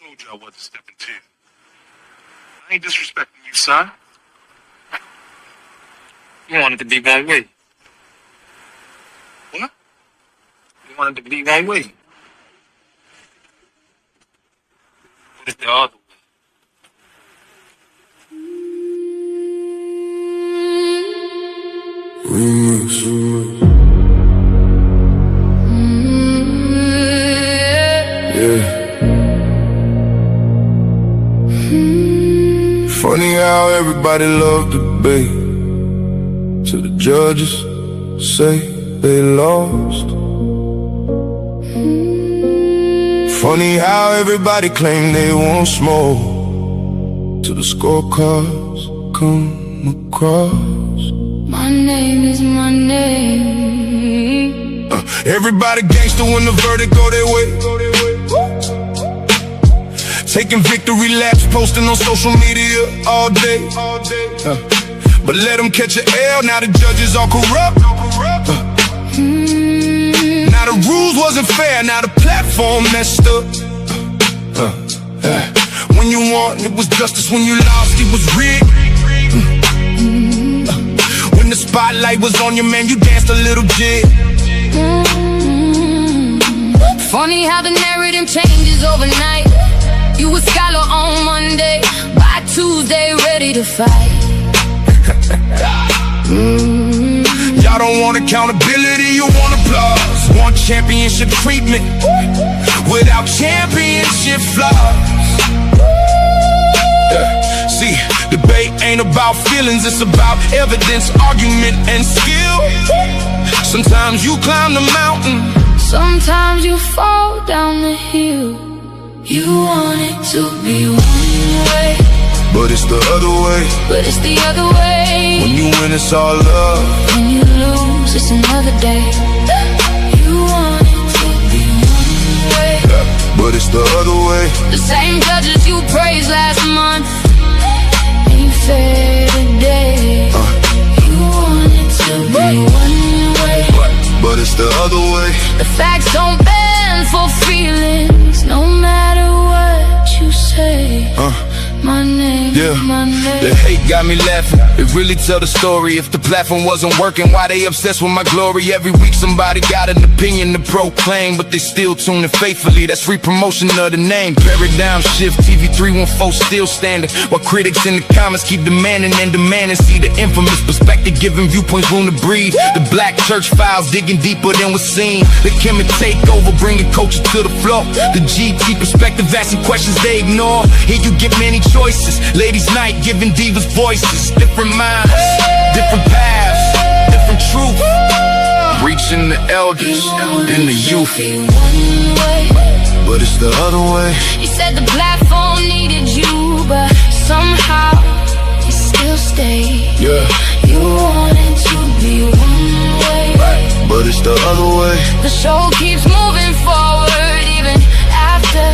told you I wasn't stepping to. I ain't disrespecting you, son. You wanted to be one way. What? You wanted to be one way. But it's the other way. Yeah. Funny how everybody love debate till the judges say they lost. Funny how everybody claim they want smoke till the scorecards come across. My name is my name. Everybody gangster when the verdict go their way. Taking victory laps, posting on social media all day. But let them catch an L, now the judges all corrupt. Now the rules wasn't fair, now the platform messed up. When you won, it was justice. When you lost, it was rigged. When the spotlight was on you, man, you danced a little jig. Funny how the narrative changes overnight. You a scholar on Monday, by Tuesday ready to fight. Y'all don't want accountability, you want applause. Want championship treatment without championship flaws. See, debate ain't about feelings, it's about evidence, argument, and skill. Sometimes you climb the mountain, sometimes you fall down the hill. You want it to be one way, but it's the other way. but it's the other way. When you win, it's all love. When you lose, it's another day. You want it to be one way, but it's the other way. the same judges you praised last month ain't fair today. You want it to be one way, but it's the other way. the facts don't bend for feelings, no matter what you say. My name, Yeah, my name. the hate got me laughing. It really tell the story. If the platform wasn't working, why they obsessed with my glory? Every week somebody got an opinion to proclaim, but they still tune in faithfully. That's free promotion of the name. Paradigm shift, TV 314 still standing, while critics in the comments keep demanding and demanding. See the infamous perspective, giving viewpoints room to breathe. The black church files digging deeper than was seen. The Himmy take over, bringing culture to the floor. The GT perspective, asking questions they ignore. Here you get many choices. Ladies' night, giving divas voices. Different minds, different paths, different truth. Reaching the elders and the youth, but it's the other way. You said the platform needed you, but somehow you still stayed. Yeah, You wanted to be one way, but it's the other way. the show keeps moving forward even after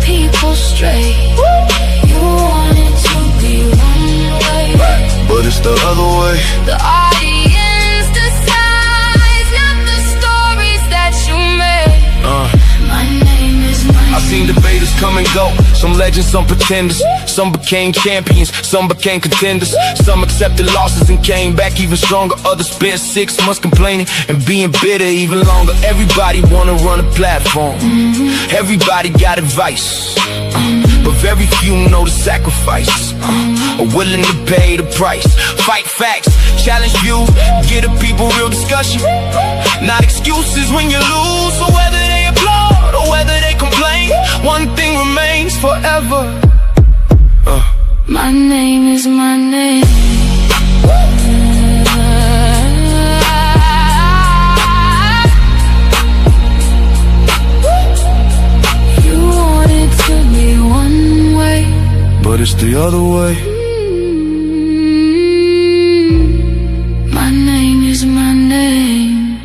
people stray. You wanted to be one way, But it's the other way. the audience decides, not the stories that you made. My name is my I seen debaters come and go. Some legends, some pretenders. Some became champions, some became contenders. Some accepted losses and came back even stronger. Others spent 6 months complaining and being bitter even longer. Everybody wanna run a platform. Everybody got advice, but very few know the sacrifice. Are willing to pay the price. Fight facts, challenge views, get a people real discussion. Not excuses when you lose. So whether they applaud or whether they complain, one thing remains forever. My name is my name. You wanted to be one way, But it's the other way. my name is my name.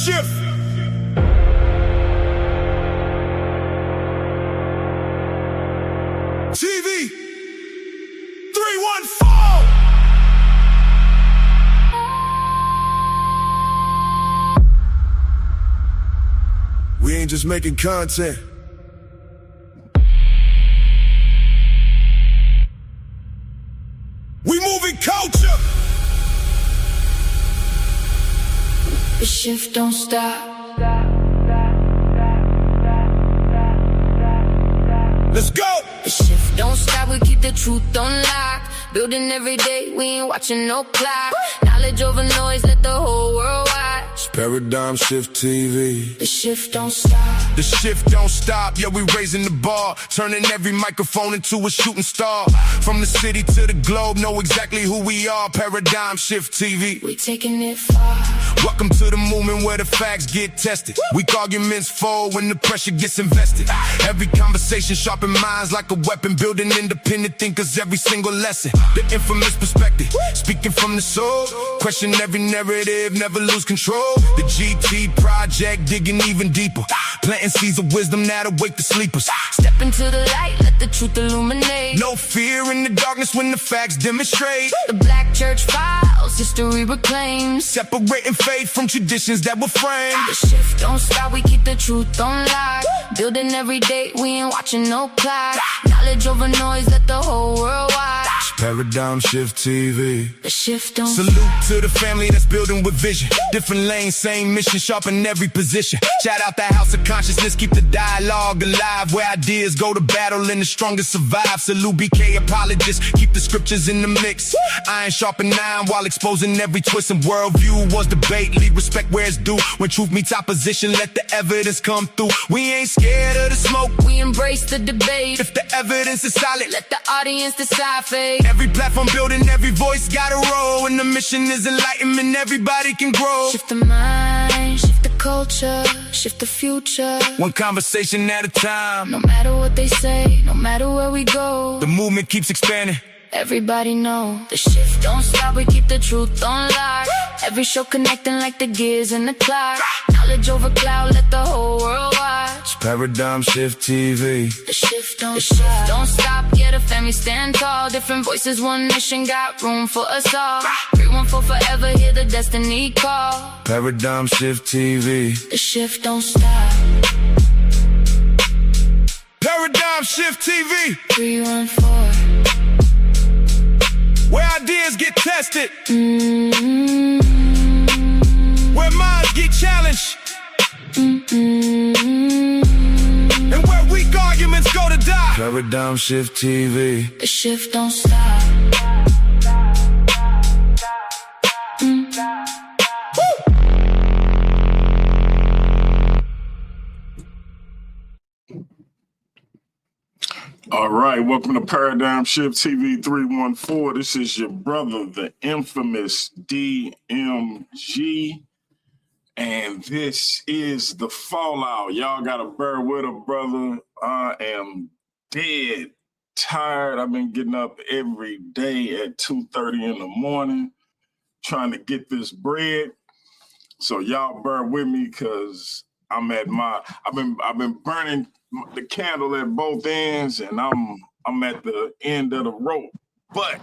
Shift. TV 314. We ain't just making content. We moving culture. The shift don't stop. Let's go. The shift don't stop, we keep the truth on lock. Building every day, we ain't watching no clock. Knowledge over noise, let the whole world watch. Paradigm Shift TV. The shift don't stop. The shift don't stop, yeah, we raising the bar. Turning every microphone into a shooting star. From the city to the globe, know exactly who we are. Paradigm Shift TV. We taking it far. Welcome to the movement where the facts get tested. Weak arguments fall when the pressure gets invested. Every conversation sharpen minds like a weapon. Building independent thinkers every single lesson. The infamous perspective, speaking from the soul. Question every narrative, never lose control. The GT project, digging even deeper. Planting seeds of wisdom that'll wake the sleepers. Step into the light, let the truth illuminate. No fear in the darkness when the facts demonstrate. The black church files, history reclaims. Separating faith from traditions that were framed. The shift don't stop, we keep the truth on lock. Building every day, we ain't watching no clock. Knowledge over noise, let the whole world watch. Paradigm Shift TV. The shift don't Salute to the family that's building with vision. Different lanes, same mission, sharpen every position. Shout out the House of Consciousness, keep the dialogue alive. Where ideas go to battle and the strongest survive. Salute BK apologists, keep the scriptures in the mix. Iron sharpen iron while exposing every twist and worldview. Was debate, leave respect where it's due. When truth meets opposition, let the evidence come through. We ain't scared of the smoke, we embrace the debate. if the evidence is solid, Let the audience decide fate. every platform building, every voice got a role. And the mission is enlightenment, everybody can grow. Shift the mind, shift the culture, shift the future. One conversation at a time. No matter what they say, no matter where we go, The movement keeps expanding. everybody know. The shift don't stop, we keep the truth on lock. Every show connecting like the gears in the clock. Knowledge over cloud, let the whole world watch. Paradigm Shift TV. The shift don't stop, yeah, the family stand tall. Different voices, one mission, got room for us all. 314 forever, hear the destiny call. Paradigm Shift TV. The shift don't stop. Paradigm Shift TV. 314. Where ideas get tested. Where minds get challenged. And where weak arguments go to die. Paradigm Shift TV. The shift don't stop. All right, welcome to Paradigm Shift TV 314. This is your brother, the infamous DMG, and this is the fallout. Y'all gotta bear with a brother. I am dead tired. I've been getting up every day at 2:30 in the morning trying to get this bread. So y'all bear with me because I've been burning the candle at both ends, and I'm at the end of the rope. But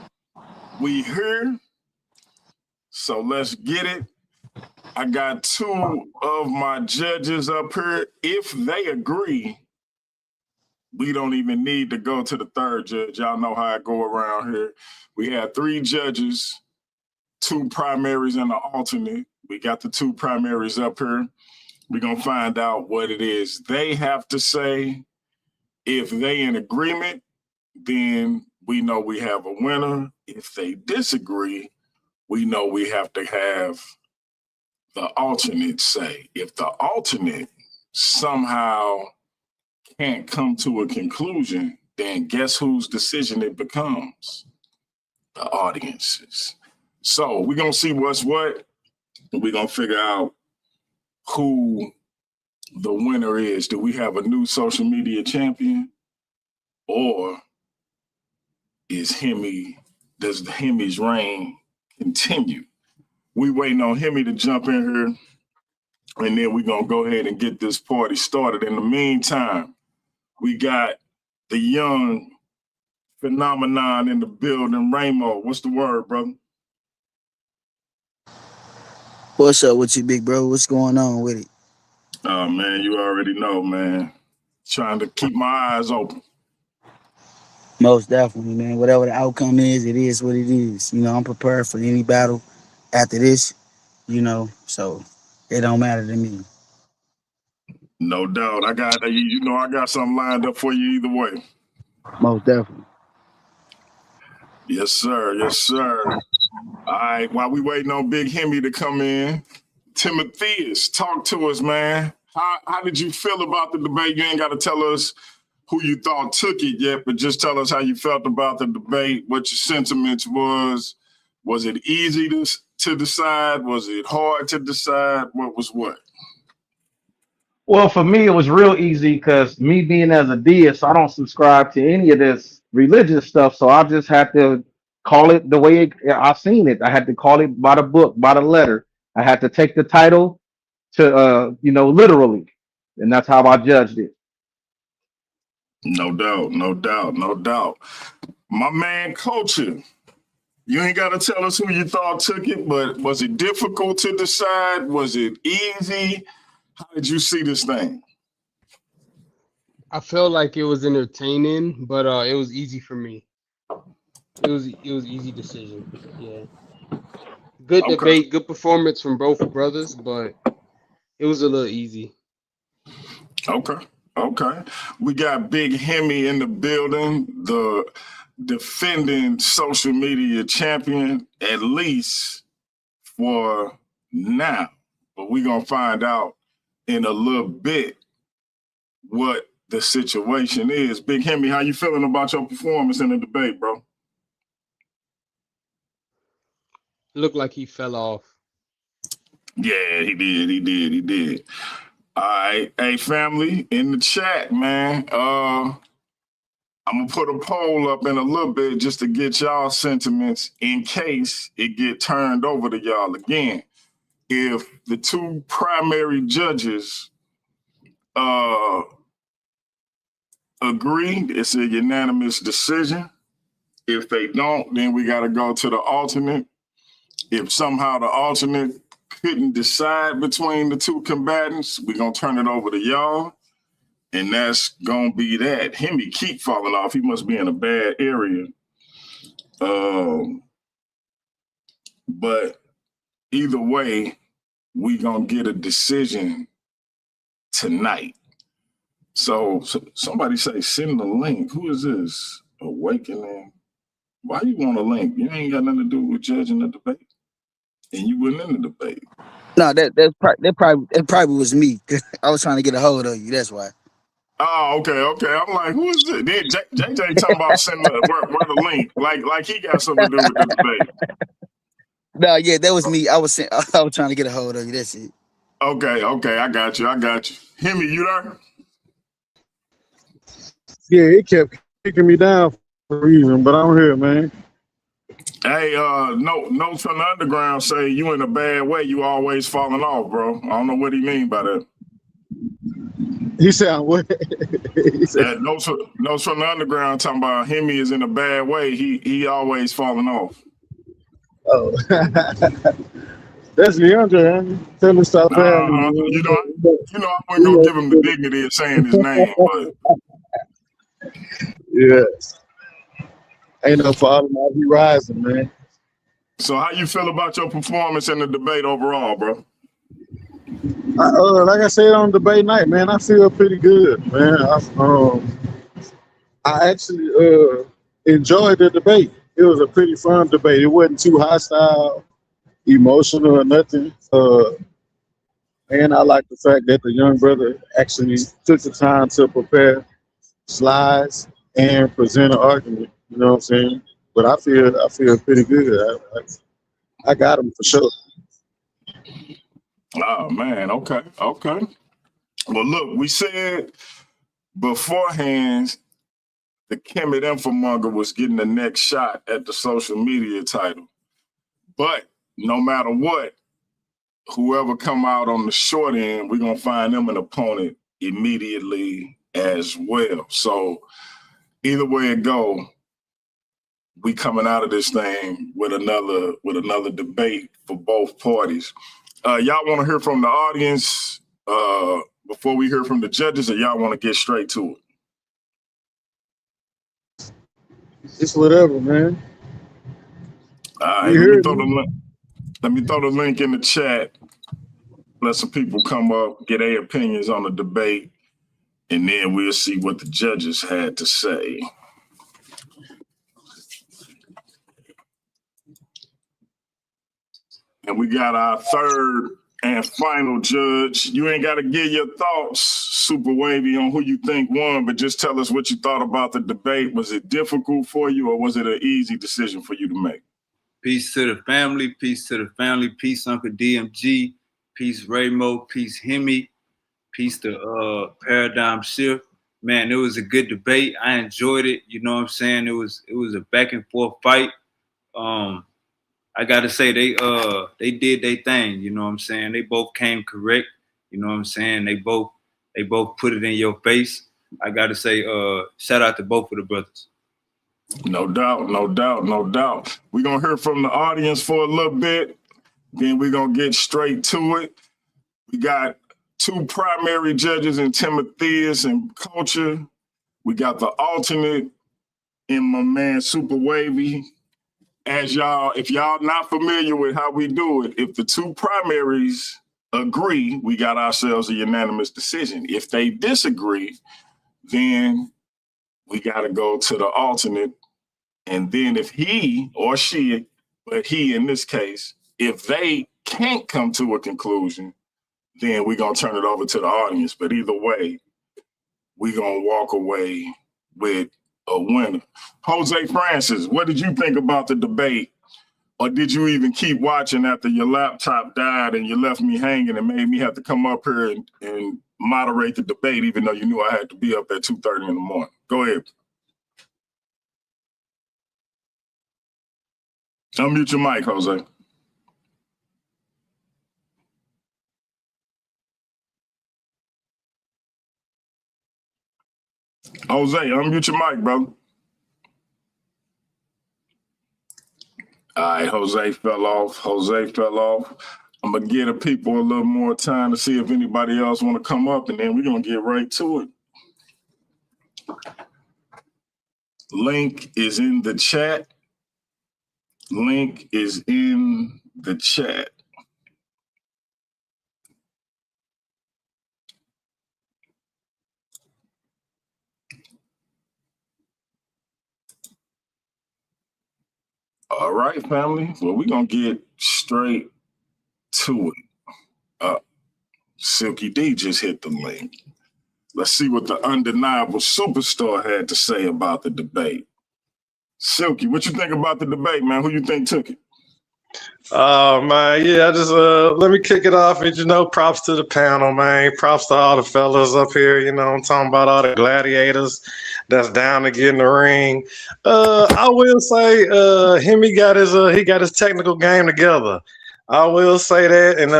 we here, so let's get it. I got two of my judges up here. If they agree, we don't even need to go to the third judge. Y'all know how I go around here. We have three judges, two primaries and an alternate. We got the two primaries up here. We're going to find out what it is they have to say. If they in agreement, then we know we have a winner. If they disagree, we know we have to have the alternate say. If the alternate somehow can't come to a conclusion, then guess whose decision it becomes? The audience's. So we're going to see what's what, and we're going to figure out who the winner is. Do we have a new social media champion, or does Himmy's reign continue? We waiting on Himmy to jump in here. and then we're going to go ahead and get this party started. In the meantime, we got the young phenomenon in the building. Raymoe, what's the word, brother? What's up with you, big bro? What's going on with it? Oh, man, you already know, man. Trying to keep my eyes open. Most definitely, man. Whatever the outcome is, it is what it is. You know, I'm prepared for any battle after this, so it don't matter to me. No doubt. I got I got something lined up for you either way. Most definitely. Yes, sir. Yes, sir. All right. While we waiting on Big Himmy to come in, Timotheus, talk to us, man. How did you feel about the debate? You ain't got to tell us who you thought took it yet, but just tell us how you felt about the debate, what your sentiments was. Was it easy to decide? Was it hard to decide? What was what? Well, for me, it was real easy because me being as a deist, I don't subscribe to any of this religious stuff. So I just had to call it the way I seen it. I had to call it by the book, by the letter. I had to take the title to, literally. And that's how I judged it. No doubt, no doubt, no doubt. My man, Culture, you ain't got to tell us who you thought took it, but was it difficult to decide? Was it easy? How did you see this thing? I felt like it was entertaining, but it was easy for me. It was easy decision. Yeah, good Okay, debate, good performance from both brothers, but it was a little easy. okay, okay. We got Big Himmy in the building, the defending social media champion, at least for now. But we're going to find out in a little bit what the situation is. Big Himmy, how you feeling about your performance in the debate, bro? Looked like he fell off. Yeah, he did. He did. He did. All right. Hey, family, in the chat, man. I'm gonna put a poll up in a little bit just to get y'all sentiments in case it get turned over to y'all again. If the two primary judges agree, it's a unanimous decision. If they don't, then we gotta go to the alternate. If somehow the alternate couldn't decide between the two combatants, we're gonna turn it over to y'all. And that's gonna be that. Himmy keep falling off. He must be in a bad area. But either way, we gonna get a decision tonight. So somebody say send the link. Who is this? Awakening. Why you want a link? You ain't got nothing to do with judging the debate, and you wasn't in the debate. No, that probably was me. I was trying to get a hold of you. That's why. Oh, okay. I'm like, who is this? Then JJ talking about sending where the link, like he got something to do with the debate. No, yeah, that was me. I was trying to get a hold of you. That's it. Okay, I got you. Himmy, you there? Yeah, it kept kicking me down for a reason, but I'm here, man. Hey, notes from the underground say you in a bad way. You always falling off, bro. I don't know what he mean by that. He said, "What?" He said, Notes from the underground talking about Himmy is in a bad way. He always falling off. "Oh, that's Leandro, man. Tell him to stop playing." You know, I wasn't gonna give him the dignity of saying his name, but Yeah, ain't no problem. I'll be rising, man. so how you feel about your performance in the debate overall, bro? Like I said on debate night, man, I feel pretty good, man. I actually enjoyed the debate. It was a pretty fun debate. It wasn't too hostile, emotional, or nothing. And I like the fact that the young brother actually took the time to prepare slides and present an argument. You know what I'm saying? But I feel pretty good. I got him for sure. Oh man, okay. Well, look, we said beforehand the Kemet Infomonger was getting the next shot at the social media title. But no matter what, whoever come out on the short end, we're gonna find them an opponent immediately as well. So either way it go, we coming out of this thing with another debate for both parties. Y'all want to hear from the audience before we hear from the judges, or y'all want to get straight to it? It's whatever, man. All right, You let me heard throw me. the link in the chat. Let some people come up, get their opinions on the debate, and then we'll see what the judges had to say. And we got our third and final judge. You ain't got to give your thoughts, Super Wavy, on who you think won, but just tell us what you thought about the debate. Was it difficult for you, or was it an easy decision for you to make? Peace to the family. Peace to the family. Peace, Uncle DMG. Peace, Raymoe. Peace, Himmy. Peace to Paradigm Shift. Man, it was a good debate. I enjoyed it. You know what I'm saying? It was a back and forth fight. I gotta say they did their thing, you know what I'm saying? They both came correct, you know what I'm saying? They both put it in your face. I gotta say, shout out to both of the brothers. No doubt, no doubt, no doubt. We're gonna hear from the audience for a little bit, then we're gonna get straight to it. We got two primary judges in Timotheus and Culture. We got the alternate in my man Super Wavy. As y'all, if y'all not familiar with how we do it, if the two primaries agree, we got ourselves a unanimous decision. If they disagree, then we got to go to the alternate. And then if he or she, but he in this case, if they can't come to a conclusion, then we're going to turn it over to the audience. But either way, we're going to walk away with a winner. Jose Francis, what did you think about the debate? Or did you even keep watching after your laptop died and you left me hanging and made me have to come up here and moderate the debate, even though you knew I had to be up at 2:30 in the morning? Go ahead. Unmute your mic, Jose. Jose, unmute your mic, bro. All right, Jose fell off. I'm going to give the people a little more time to see if anybody else want to come up, and then we're going to get right to it. Link is in the chat. Link is in the chat. All right, family. Well, we're going to get straight to it. Silky D just hit the link. Let's see what the undeniable superstar had to say about the debate. Silky, what you think about the debate, man? Who you think took it? Oh man, yeah, I just let me kick it off. And props to the panel, man. Props to all the fellas up here. I'm talking about all the gladiators that's down to get in the ring. I will say, Himmy got his technical game together. I will say that, and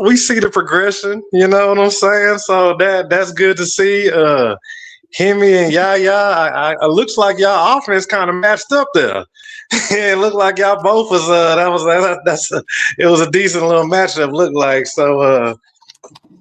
we see the progression. You know what I'm saying? So that's good to see. Himmy and Yaya, it looks like y'all offense kind of matched up there. It looked like y'all both was it was a decent little matchup, looked like. So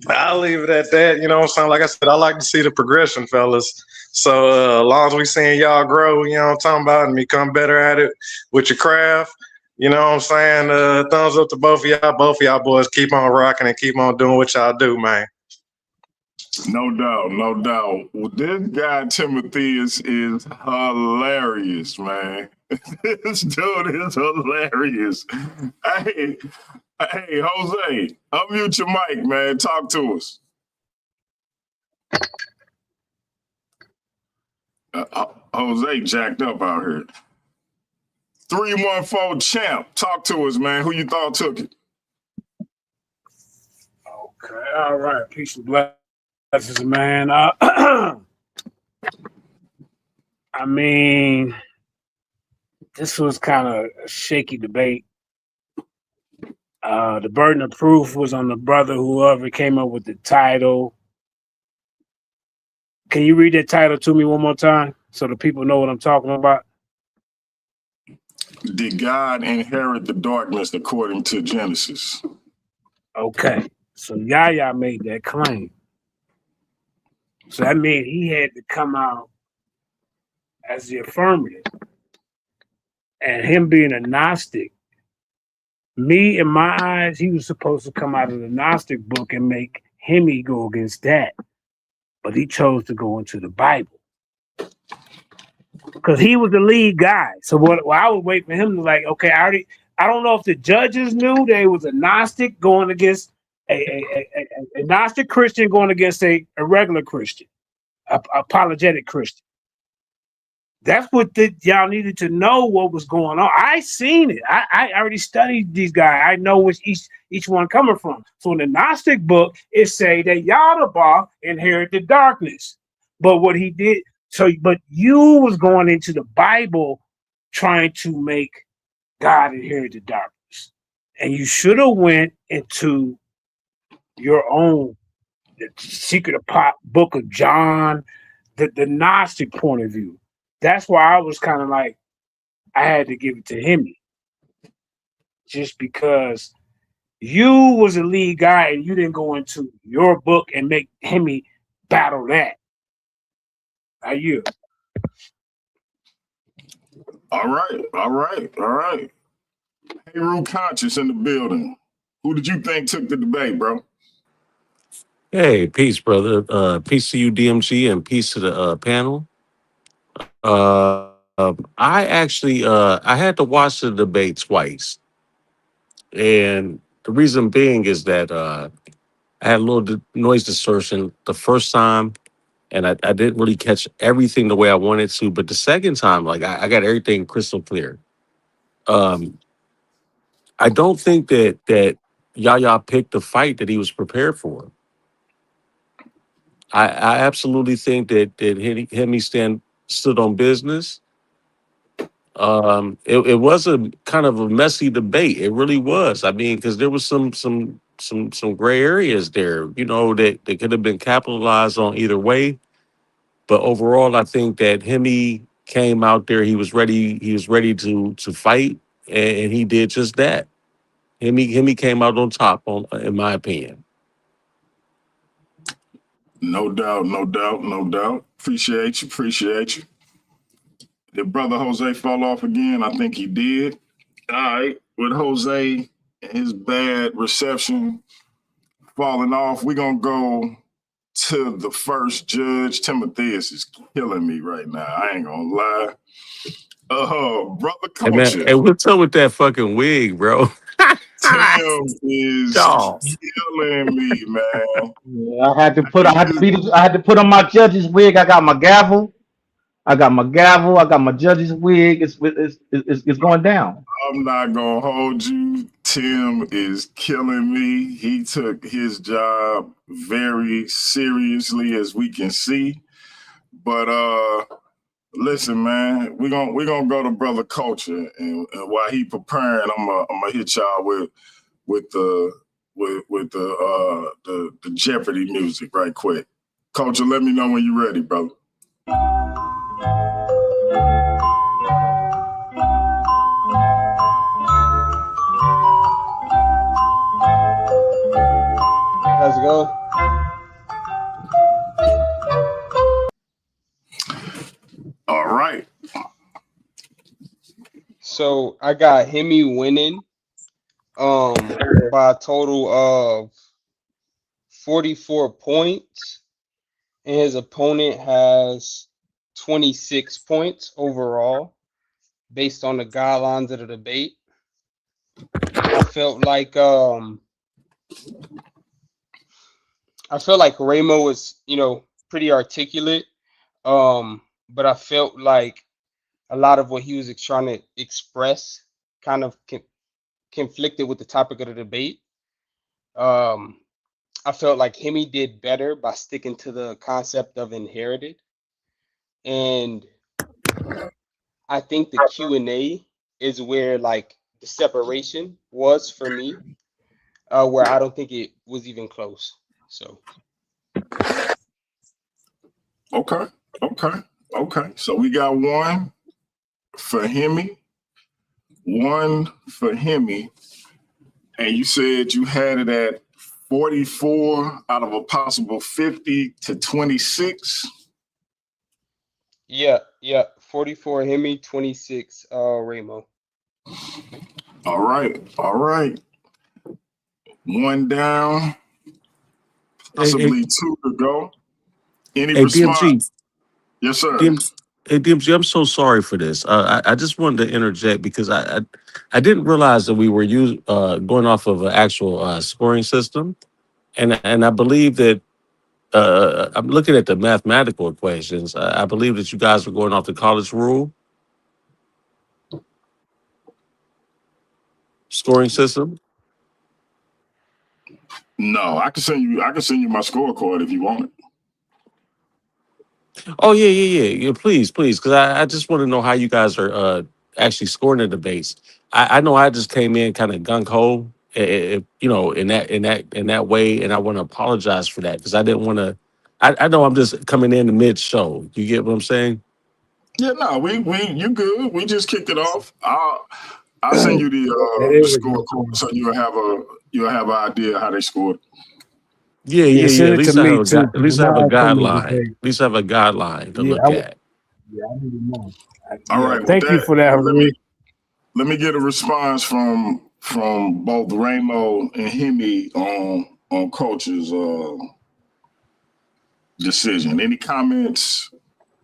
I'll leave it at that. You know what I'm saying? Like I said, I like to see the progression, fellas. So as long as we seeing y'all grow, you know what I'm talking about, and become better at it with your craft, you know what I'm saying? Thumbs up to both of y'all boys. Keep on rocking and keep on doing what y'all do, man. No doubt, no doubt. Well, this guy Timothy is hilarious, man. This dude is hilarious. Hey, Jose, unmute your mic, man. Talk to us. Jose jacked up out here. 314 champ, talk to us, man. Who you thought took it? Okay, all right. Peace and blessings, man. I mean, this was kind of a shaky debate. The burden of proof was on the brother, whoever came up with the title. Can you read that title to me one more time so the people know what I'm talking about? Did God inherit the darkness according to Genesis? Okay. So Yahya made that claim. So that means he had to come out as the affirmative. And him being a Gnostic, me, in my eyes, he was supposed to come out of the Gnostic book and make Himmy go against that. But he chose to go into the Bible. Because he was the lead guy. So I would wait for him to okay, I don't know if the judges knew there was a Gnostic going against a Gnostic Christian going against a regular Christian, a apologetic Christian. That's what y'all needed to know what was going on. I seen it. I already studied these guys. I know which each one coming from. So in the Gnostic book, it say that Yaldabaoth inherited darkness. But what he did, but you was going into the Bible trying to make God inherit the darkness. And you should have went into your own the secret book of John, the Gnostic point of view. That's why I was kind of I had to give it to Himmy. Just because you was a lead guy and you didn't go into your book and make Himmy battle that. Are you? All right. Hey, Root Conscious in the building. Who did you think took the debate, bro? Hey, peace, brother. Peace to you, DMG, and peace to the panel. I actually I had to watch the debate twice, and the reason being is that I had a little noise distortion the first time, and I didn't really catch everything the way I wanted to. But the second time, I got everything crystal clear. Um, I don't think that Yaya picked the fight that he was prepared for. I absolutely think that Hemi stood on business. It was a kind of a messy debate. It really was. I mean, because there was some gray areas there, that could have been capitalized on either way. But overall, I think that Hemi came out there. He was ready. He was ready to fight, and he did just that. Hemi came out on top, in my opinion. No doubt. Appreciate you. Did Brother Jose fall off again? I think he did. All right. With Jose and his bad reception falling off, we're going to go to the first judge. Timotheus is killing me right now. I ain't going to lie. Brother Hey man, Culture. hey, what's up with that fucking wig, bro? Tim is Dog. killing me, man. Yeah, I had to put on my judge's wig. I got my gavel. I got my judge's wig. It's going down. I'm not gonna hold you. Tim is killing me. He took his job very seriously, as we can see. But listen, man, we gonna go to Brother Culture, and while he preparing, I'm gonna hit y'all with the the Jeopardy music right quick. Culture, let me know when you're ready, brother. Let's go. All right. So I got Himmy winning by a total of 44 points, and his opponent has 26 points overall based on the guidelines of the debate. I felt like Raymoe was, pretty articulate. But I felt like a lot of what he was trying to express kind of conflicted with the topic of the debate. I felt like Himmy did better by sticking to the concept of inherited, and I think the Q&A is where the separation was for me. where I don't think it was even close. So Okay, okay, okay. So we got one for Himmy, one for Himmy, and you said you had it at 44 out of a possible 50 to 26. yeah, yeah. 44 Himmy, 26 Raymo. All right, all right. One down, Hey, hey, possibly two to go. Any hey, response? DMG, Yes, sir. DMG, hey, DMG, I'm so sorry for this. I just wanted to interject because I didn't realize that we were going off of an actual scoring system, and I believe that I'm looking at the mathematical equations. I believe that you guys are going off the college rule scoring system. No, I can send you. I can send you my scorecard if you want it. Oh yeah. Please, please, because I just want to know how you guys are actually scoring the debates. I know I just came in kind of gung ho, in that way, and I want to apologize for that because I didn't want to. I know I'm just coming in the mid show. You get what I'm saying? Yeah, no, we you good. We just kicked it off. I'll send you That the is a good scorecard point. so you'll have an idea how they scored. Yeah, Yeah. send At it to least I have me a too, at because least when I have a I come to guideline. debate, At least I have a guideline to yeah, look at. I need to know. All Yeah, right, with thank you that, for that, Haroon. let me get a response from both Raymo and Himmy on coach's decision. Any comments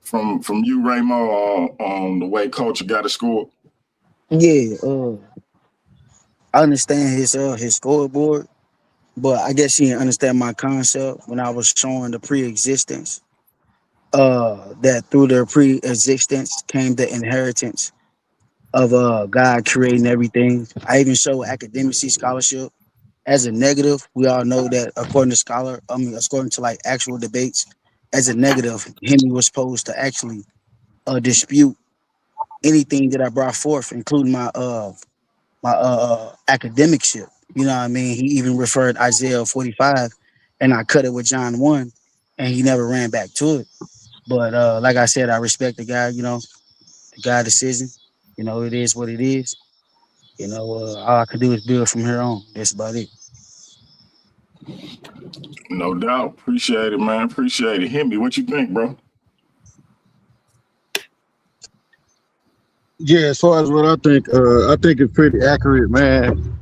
from you, Raymo, on the way coach got a score? Yeah, I understand his scoreboard, but I guess he didn't understand my concept when I was showing the pre-existence. That through their pre-existence came the inheritance of God creating everything. I even show academicy scholarship as a negative. We all know that according to like actual debates, as a negative, Henry was supposed to actually dispute anything that I brought forth, including my academicship. You know what I mean? He even referred Isaiah 45, and I cut it with John 1, and he never ran back to it. But like I said, I respect the guy. The guy decision. It is what it is. All I can do is build from here on. That's about it. No doubt. Appreciate it, man. Appreciate it. Himmy, what you think, bro? Yeah, as far as what I think it's pretty accurate, man.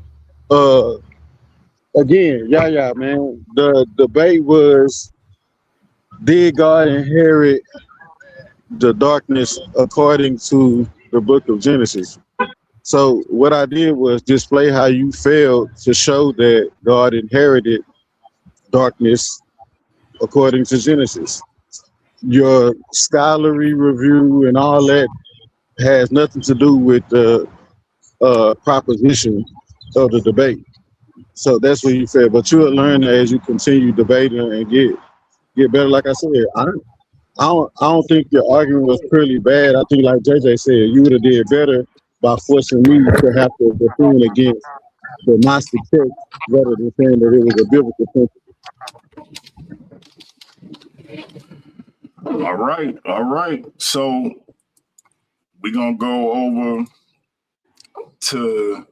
Uh, Again, yeah, man. The debate was, did God inherit the darkness according to the book of Genesis? So what I did was display how you failed to show that God inherited darkness according to Genesis. Your scholarly review and all that has nothing to do with the proposition of the debate. So that's where you fail. But you'll learn as you continue debating and get better. Like I said, I don't think your argument was pretty bad. I think, like JJ said, you would have did better by forcing me to have to defend against the Gnostic text rather than saying that it was a biblical principle. All right, all right. So we're gonna go over to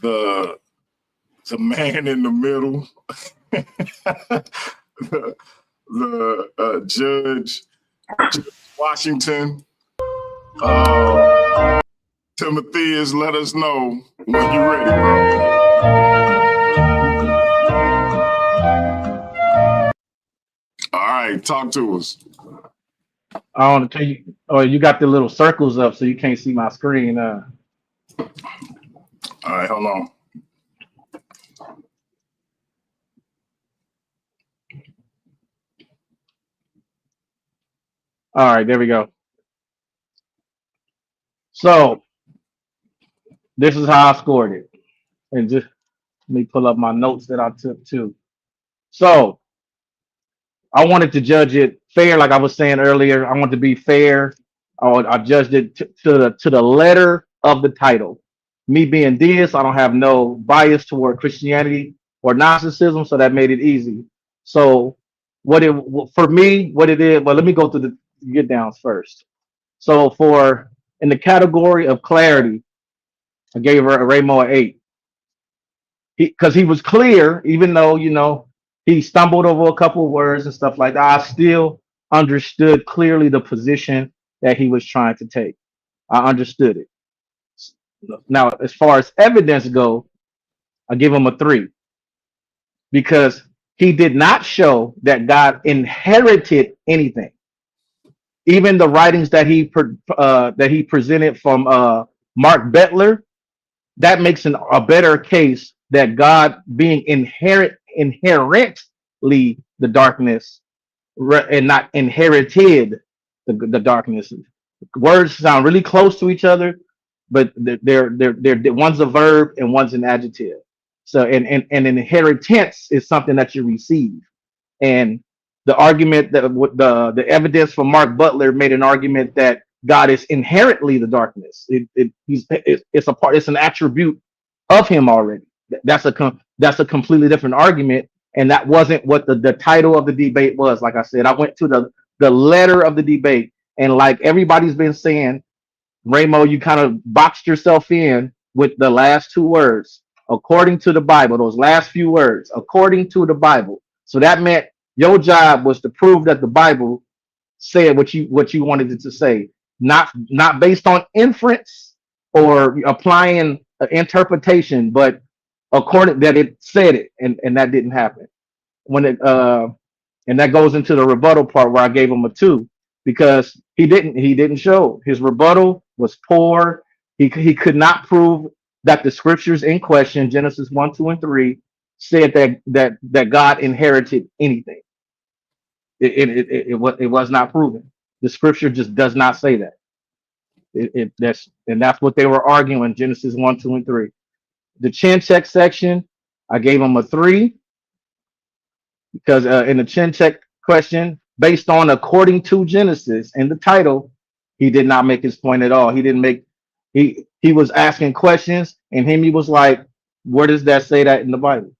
the the man in the middle, the Judge Washington. Timotheus, let us know when you're ready, bro. All right, talk to us. I want to tell you, oh, you got the little circles up, so you can't see my screen. All right, hold on. All right, there we go. So this is how I scored it, and just let me pull up my notes that I took too. So I wanted to judge it fair, like I was saying earlier. I wanted to be fair. I judged it to the letter of the title. Me being deist, I don't have no bias toward Christianity or Gnosticism, so that made it easy. So for me, what it is, well, let me go through the get downs first. So for in the category of clarity, I gave her a Raymoe 8. Because he was clear, even though, he stumbled over a couple of words and stuff like that. I still understood clearly the position that he was trying to take. I understood it. Now, as far as evidence go, I give him a 3 because he did not show that God inherited anything. Even the writings that he presented from Mark Bettler, that makes a better case that God being inherently the darkness and not inherited the darkness. Words sound really close to each other, but they're one's a verb and one's an adjective. So and an inheritance is something that you receive. And the argument that the evidence from Mark Butler made an argument that God is inherently the darkness. It's a part. It's an attribute of Him already. That's a completely different argument, and that wasn't what the title of the debate was. Like I said, I went to the letter of the debate, and like everybody's been saying, Raymoe, you kind of boxed yourself in with the last 2 words, according to the Bible, those last few words, according to the Bible. So that meant your job was to prove that the Bible said what you wanted it to say, not based on inference or applying interpretation, but according that it said it, and that didn't happen. When it and that goes into the rebuttal part where I gave him a 2 because he didn't show. His rebuttal was poor. He could not prove that the scriptures in question, Genesis 1, 2, and 3, said that God inherited anything. It was not proven. The scripture just does not say that. That's what they were arguing, Genesis 1, 2, and 3. The chin check section, I gave him a 3 because in the chin check question, based on according to Genesis and the title, he did not make his point at all. He didn't make he was asking questions, and Himmy was like, where does that say that in the Bible?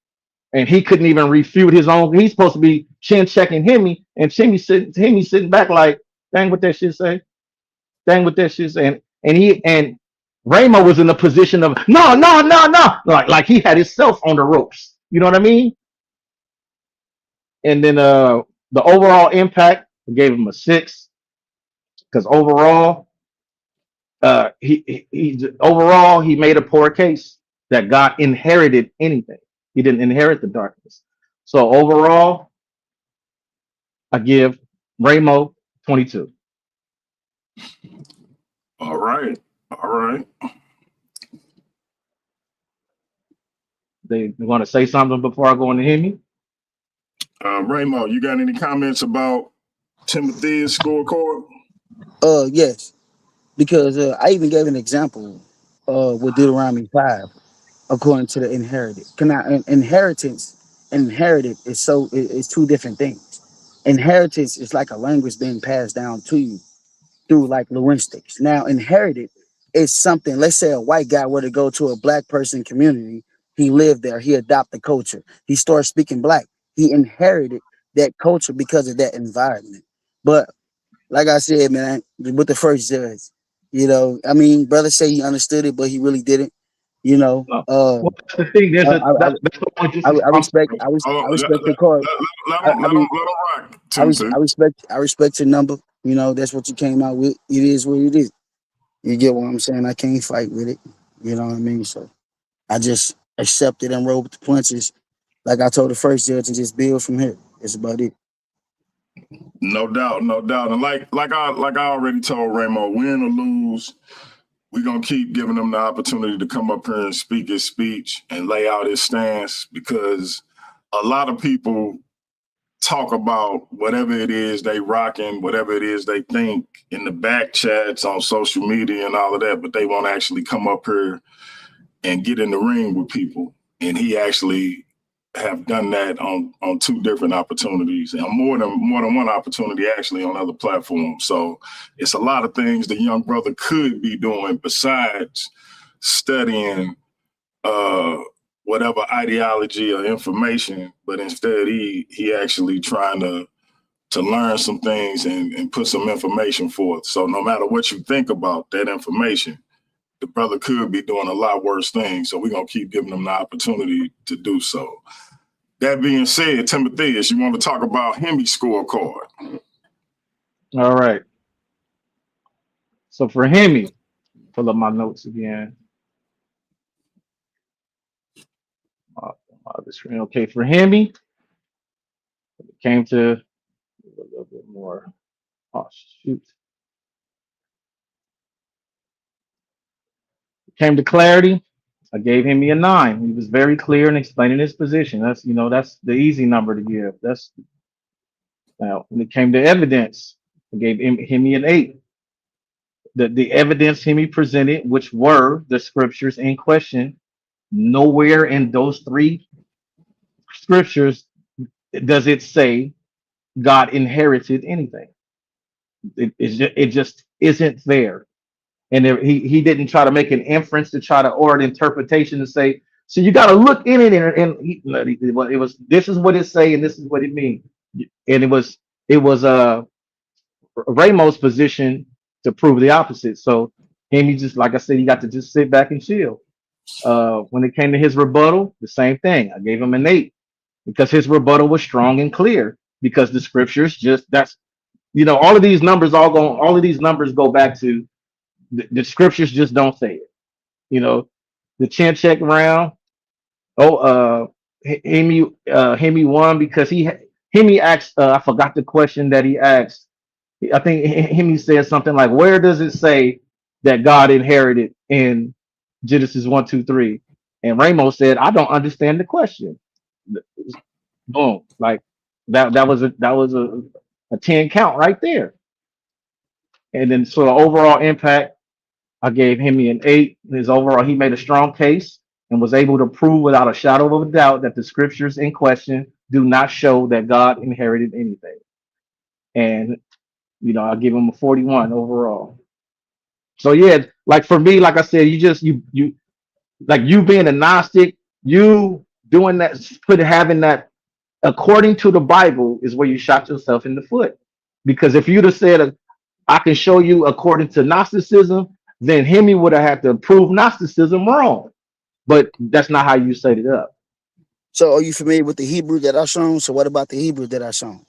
And he couldn't even refute his own. He's supposed to be chin checking Himmy, and Himmy sitting back like, dang, what that shit say? Dang, what that shit say? And Raymoe was in the position of no, like he had himself on the ropes. You know what I mean? And then the overall impact, I gave him a 6 because overall, he made a poor case that God inherited anything. He didn't inherit the darkness. So overall, I give Raymoe 22. All right. They want to say something before I go into Himmy? Raymoe, you got any comments about Timothy's scorecard? Yes, because I even gave an example with Deuteronomy 5, according to the inherited. Inheritance and inherited is 2 different things. Inheritance is like a language being passed down to you through like linguistics. Now, inherited is something. Let's say a white guy were to go to a black person community. He lived there. He adopted culture. He started speaking black. He inherited that culture because of that environment. But like I said, man, with the first judge, I mean, brother say he understood it, but he really didn't. Well, that's the thing. That's the point. I respect the card. Let him rock. I respect your number. That's what you came out with. It is what it is. You get what I'm saying? I can't fight with it. You know what I mean? So I just accept it and roll with the punches. Like I told the first judge, and just build from here. That's about it. No doubt. And like I already told Raymoe, win or lose, we're gonna keep giving him the opportunity to come up here and speak his speech and lay out his stance, because a lot of people talk about whatever it is they rocking, whatever it is they think in the back chats on social media and all of that, but they won't actually come up here and get in the ring with people. And he actually have done that on 2 different opportunities, and more than one opportunity actually on other platforms. So it's a lot of things the young brother could be doing besides studying whatever ideology or information, but instead he actually trying to learn some things and put some information forth. So no matter what you think about that information, the brother could be doing a lot worse things. So we're going to keep giving him the opportunity to do so. That being said, Timotheus, you want to talk about Himmy scorecard? All right. So for Himmy, pull up my notes again. The screen. Okay, for Himmy, it came to a little bit more. Oh shoot. Came to clarity. I gave Himmy a 9. He was very clear in explaining his position. That's that's the easy number to give. That's now when it came to evidence, I gave Himmy an 8. The evidence Himmy presented, which were the scriptures in question, nowhere in those 3 scriptures does it say God inherited anything. It just isn't there. And he didn't try to make an inference to try to or an interpretation to say, so you got to look in it it was this is what it say and this is what it means. And it was Raymoe's position to prove the opposite. So he just, like I said, you got to just sit back and chill. When it came to his rebuttal, the same thing. I gave him an 8 because his rebuttal was strong and clear. Because the scriptures all of these numbers go back to the scriptures just don't say it. The chin check round. Himmy won because Himmy asked. I forgot the question that he asked. I think Himmy said something like, "Where does it say that God inherited in Genesis 1, 2, 3?" And Raymoe said, "I don't understand the question." Boom! Like that was a 10 count right there. And then so the overall impact, I gave Himmy an 8. His overall, he made a strong case and was able to prove without a shadow of a doubt that the scriptures in question do not show that God inherited anything. And I give him a 41 overall. So yeah, like for me, like I said, you like you being a Gnostic, you doing that, having that according to the Bible is where you shot yourself in the foot. Because if you'd have said, I can show you according to Gnosticism, then Himmy would have had to prove Gnosticism wrong. But that's not how you set it up. So are you familiar with the Hebrew that I shown? So what about the Hebrew that I shown?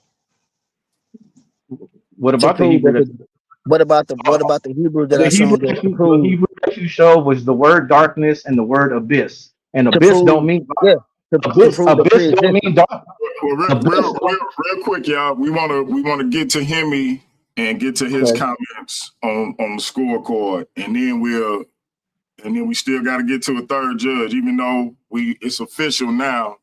What To about the prove Hebrew? that what about the Hebrew that I shown that to The prove Hebrew that you showed was the word darkness and the word abyss. And to abyss don't prove mean yeah to abyss. prove the Abyss don't mean pre-existence. dark. Well, Abyss. real quick, y'all. We want to get to Himmy and get to his Okay. comments on the scorecard, and then we still got to get to a third judge. Even though it's official now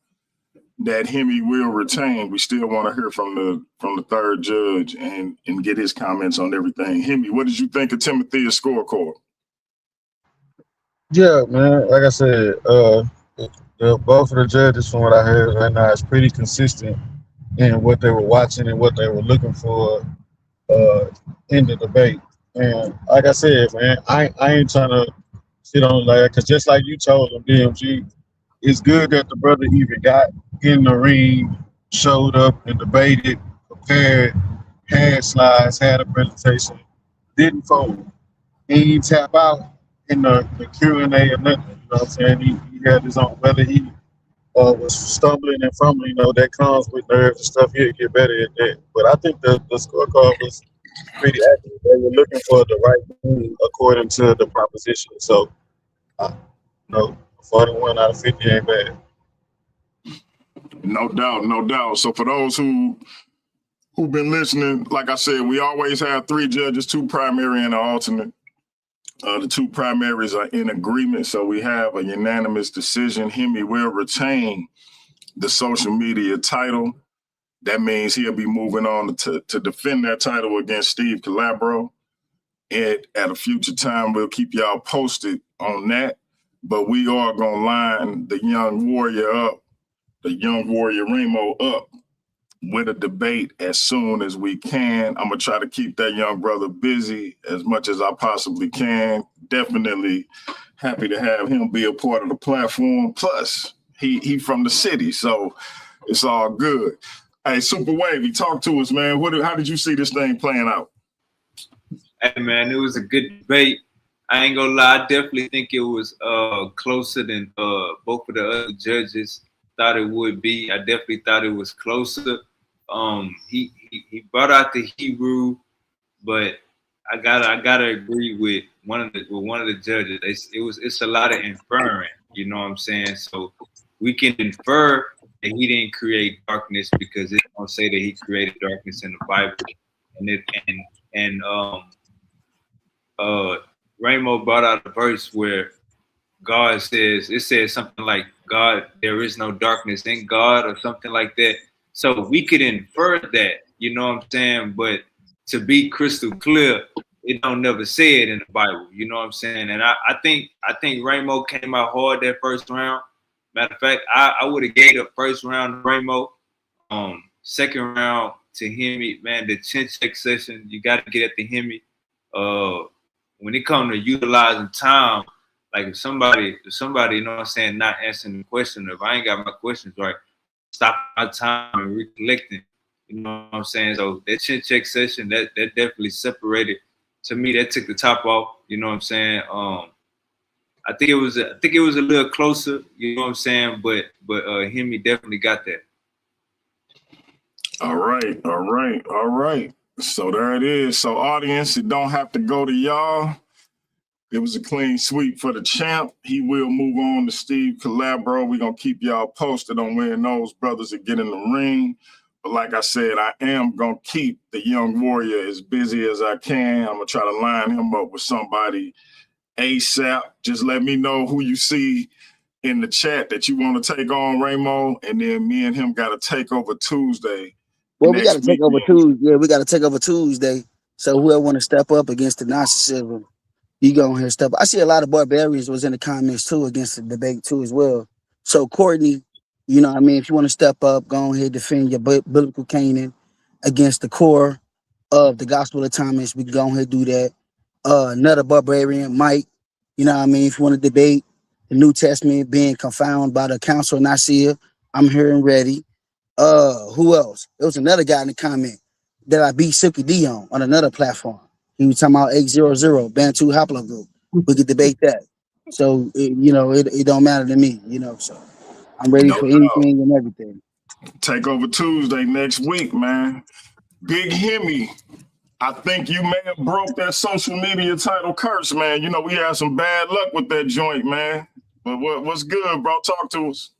that Himmy will retain, we still want to hear from the third judge and get his comments on everything. Himmy, what did you think of Timotheus' scorecard? Yeah, man. Like I said, both of the judges, from what I heard right now, is pretty consistent in what they were watching and what they were looking for in the debate. And like I said, man, I ain't trying to sit on like, because just like you told them, DMG, it's good that the brother even got in the ring, showed up and debated, prepared, had slides, had a presentation, didn't fold. He ain't tap out in the Q&A or nothing. You know what I'm saying? He had his own, whether he was stumbling and fumbling, that comes with nerves and stuff. He'll get better at that. But I think the scorecard was pretty accurate. They were looking for the right thing according to the proposition. So, 41 out of 50 ain't bad. No doubt, no doubt. So for those who've been listening, like I said, we always have 3 judges, 2 primary and an alternate. The 2 primaries are in agreement, so we have a unanimous decision. Himmy will retain the social media title. That means he'll be moving on to defend that title against Steve Calabro. And at a future time, we'll keep y'all posted on that. But we are going to line the young warrior Raymoe up with a debate as soon as we can. I'm going to try to keep that young brother busy as much as I possibly can. Definitely happy to have him be a part of the platform. Plus, he from the city, so it's all good. Hey, Super Wavy, talk to us, man. How did you see this thing playing out? Hey, man, it was a good debate. I ain't gonna lie, I definitely think it was closer than both of the other judges thought it would be. I definitely thought it was closer. He brought out the Hebrew, but I gotta agree with one of the judges. It's a lot of inferring, you know what I'm saying? So we can infer that he didn't create darkness because it don't say that he created darkness in the Bible. And Raymoe brought out a verse where God says, it says something like, God, there is no darkness in God, or something like that. So we could infer that, you know what I'm saying? But to be crystal clear, it don't never say it in the Bible, you know what I'm saying? And I think Raymoe came out hard that first round. Matter of fact, I would have gave the first round to Raymoe. Second round to Himmy, man, the chin check session, you got to get at the Himmy. When it comes to utilizing time, like if somebody, you know what I'm saying, not answering the question, if I ain't got my questions right, stop my time and recollecting, you know what I'm saying? So that chin check session, that definitely separated. To me, that took the top off, you know what I'm saying? I think it was a little closer, you know what I'm saying? But Himmy definitely got that. All right. So there it is. So audience, it don't have to go to y'all. It was a clean sweep for the champ. He will move on to Steve Calabro. We're going to keep y'all posted on when those brothers are getting in the ring. But like I said, I am going to keep the young warrior as busy as I can. I'm going to try to line him up with somebody ASAP. Just let me know who you see in the chat that you want to take on, Raymoe. And then me and him got to take over Tuesday. Well, we got to take over Tuesday. Yeah, we got to take over Tuesday. So whoever want to step up against the narcissism, you go on here and step up. I see a lot of barbarians was in the comments too against the debate too as well. So Courtney, you know what I mean? If you want to step up, go ahead, defend your biblical Canaan against the core of the Gospel of Thomas. We can go ahead and do that. Another barbarian, Mike, you know what I mean? If you want to debate the New Testament being confounded by the Council of Nicaea, I'm here and ready. Who else? There was another guy in the comment that I beat Silky D on another platform. He was talking about 800 Bantu haplogroup. We could debate that. So it don't matter to me, so I'm ready for anything and everything. Take over Tuesday next week, man. Big Himmy, I think you may have broke that social media title curse, man. You know, we had some bad luck with that joint, man. But what's good, bro? Talk to us.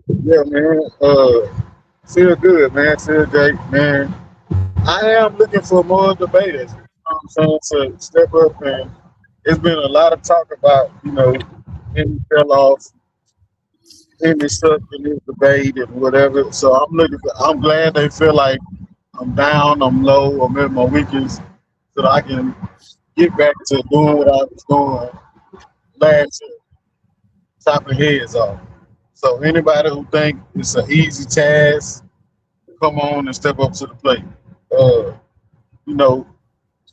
Yeah, man. Feel good, man. Feel great, man. I am looking for more debaters. You know what I'm saying? To step up, and it's been a lot of talk about, Himmy fell off, Himmy stuck in his debate and whatever. So I'm glad they feel like I'm down, I'm low, I'm at my weakest, so that I can get back to doing what I was doing last year, chopping heads off. So anybody who think it's an easy task, come on and step up to the plate.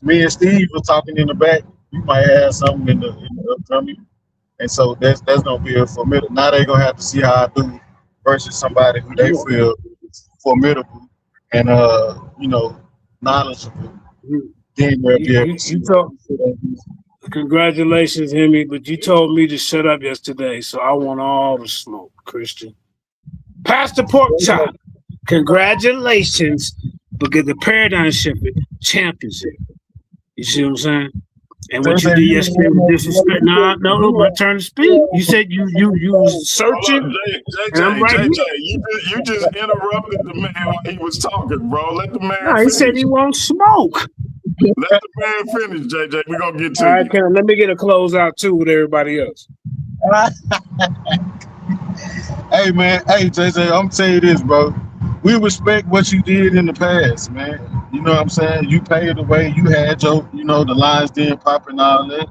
Me and Steve were talking in the back. We might have something in the upcoming, and so that's gonna be a formidable. Now they're gonna have to see how I do versus somebody who they feel is formidable and knowledgeable. Then they'll be able to see. Congratulations, Himmy, but you told me to shut up yesterday, so I want all the smoke, Christian. Pastor Pork Chop, congratulations, because the paradigm shift championship. You see what I'm saying? And what you did yesterday was disrespect. No, my turn to speak. You said you was searching. JJ, you just interrupted the man while he was talking, bro. Let the man finish. He said he won't smoke. Let the man finish, JJ. We're going to get to all right, let me get a closeout too with everybody else. Hey, man. Hey, JJ, I'm telling you this, bro. We respect what you did in the past, man. You know what I'm saying? You paved the way. You had your, the lines didn't pop and all that.